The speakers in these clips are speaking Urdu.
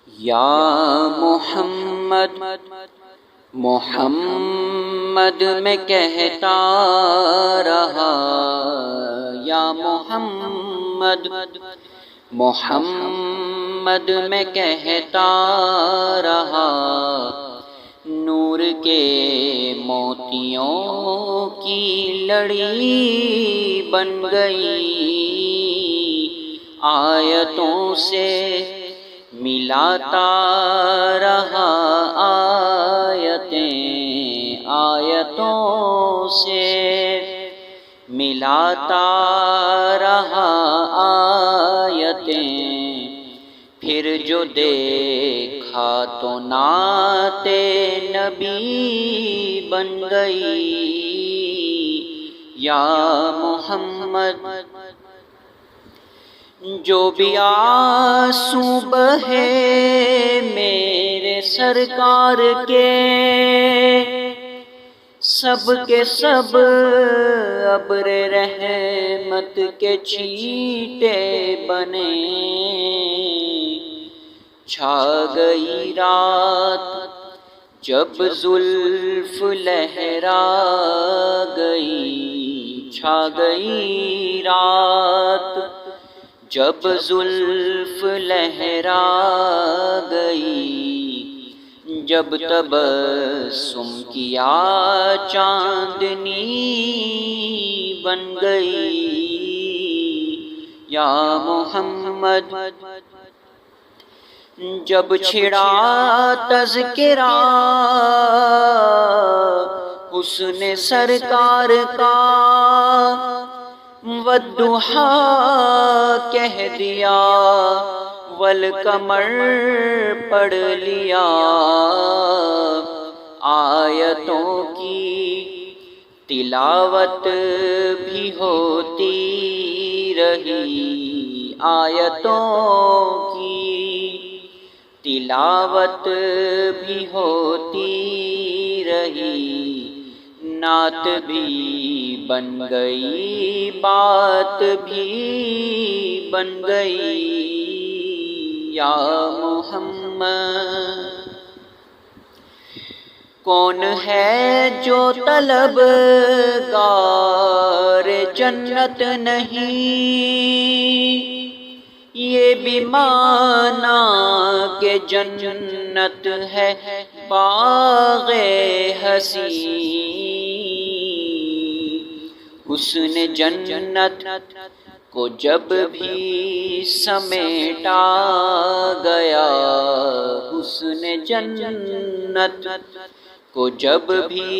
یا محمد محمد میں کہتا رہا، یا محمد محمد میں کہتا رہا، نور کے موتیوں کی لڑی بن گئی، آیتوں سے ملاتا رہا آیتیں، آیتوں سے ملاتا رہا آیتیں، پھر جو دیکھا تو نعت نبی بن گئی، یا محمد جو بھی آنسو بہے میرے سرکار کے، سب کے سب ابر رحمت کے چھیٹے بنے، چھا گئی رات جب زلف لہرا گئی، چھا گئی رات جب زلف لہرا گئی، جب تبسم کیا چاندنی بن گئی، یا محمد جب چھڑا تذکرہ حسن سرکار کا، والضحیٰ کہہ دیا والقمر پڑھ لیا، آیتوں کی تلاوت بھی ہوتی رہی، آیتوں کی تلاوت بھی ہوتی رہی، نعت بھی بن گئی بات بھی بن گئی، یا محمد کون ہے جو طلب گار جنت نہیں، یہ بھی مانا کہ جنت ہے باغ حسین، حسن جنت کو جب بھی سمیٹا گیا، حسن جنت کو جب بھی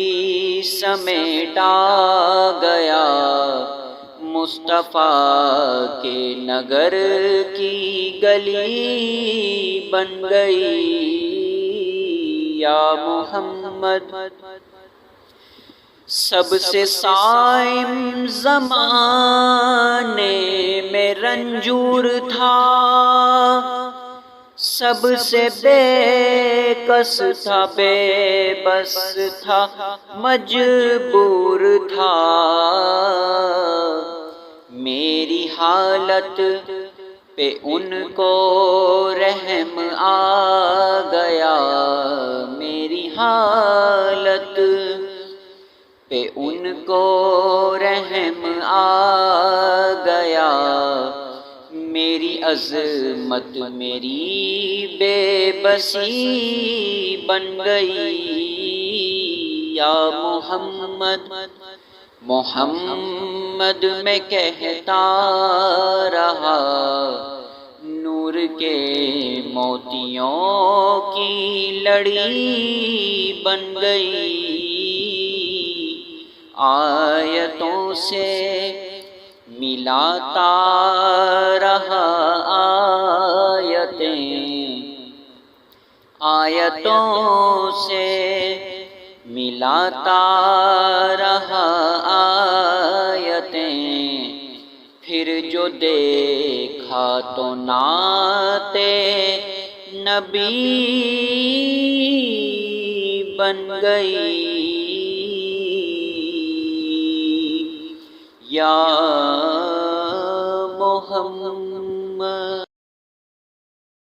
سمیٹا گیا، مصطفیٰ کے نگر کی گلی بن گئی، یا محمد سب سے صائم زمانے میں رنجور تھا، سب سے بے کس تھا، بے بس تھا، مجبور تھا، میری حالت پہ ان کو رحم آ گیا، میری حالت پہ ان کو رحم آ گیا، میری عظمت میری بے بسی بن گئی، یا محمد محمد میں کہتا رہا، نور کے موتیوں کی لڑی بن گئی، آیتوں سے ملاتا رہا آیتیں، آیتوں سے ملاتا رہا آیتیں، پھر جو دیکھا تو نعت نبی بن گئی، یا